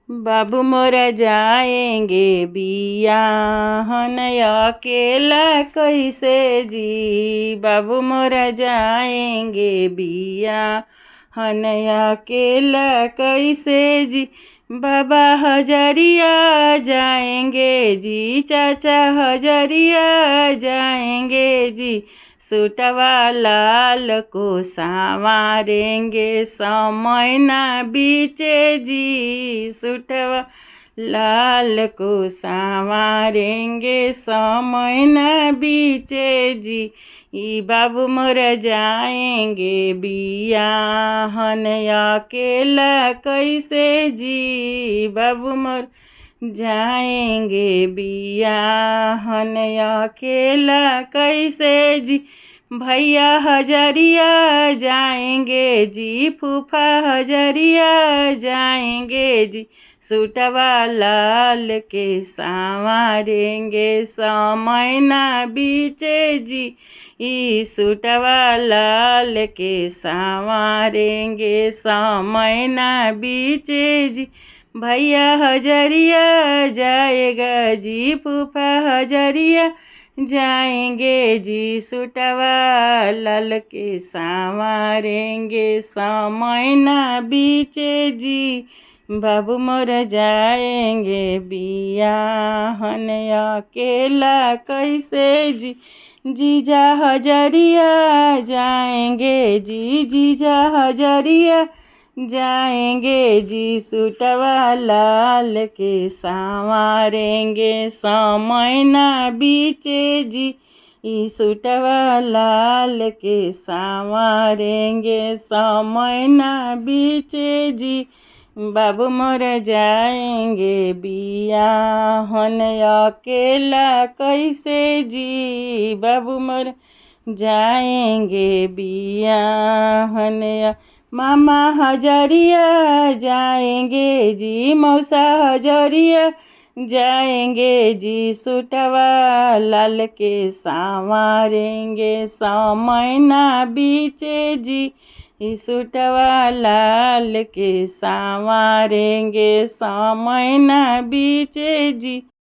बाबू मोरा जाएंगे बियाहन अकेला कैसे जी। बाबू मोरा जाएंगे बियाहन अकेला कैसे जी। बाबा हजरिया जाएंगे जी, चाचा हजरिया जाएंगे जी। सूटवा लाल को संवारेंगे समय ना बीचे जी। सूटवा लाल को संवारेंगे समय ना बीचे जी। ई बाबू मोर जाएंगे बियाहन अकेला कैसे जी। बाबू मोर जाएंगे बियाहन अकेला कैसे जी। भैया हजरिया जाएंगे जी, फूफा हजरिया जाएंगे जी। सूटवा लाल के संवारेंगे समय ना बीचे जी। ई सूटवा लाल के संवारेंगे समय ना बीचे जी। भैया हजरिया जाएगा जी, फूफा हजरिया जाएंगे जी। सूटवा लाल के संवारेंगे समय ना बीचे जी। बाबू मोर जाएंगे बियाहन अकेला कैसे जी। जीजा हजरिया जाएंगे जी, जीजा हजरिया जाएंगे जी। सूटवा लाल के संवारेंगे समय ना बीचे जी। ई सूटवा लाल के संवारेंगे समय ना बीचे जी। बाबू मोर जाएंगे बियाहन अकेला कैसे जी। बाबू मोर जाएंगे बियाहन मामा हजरिया जाएंगे जी, मौसा हजरिया जाएंगे जी। सूटवा लाल के संवारेंगे समय ना बीचे जी। ई सूटवा लाल के संवारेंगे समय ना बीचे जी।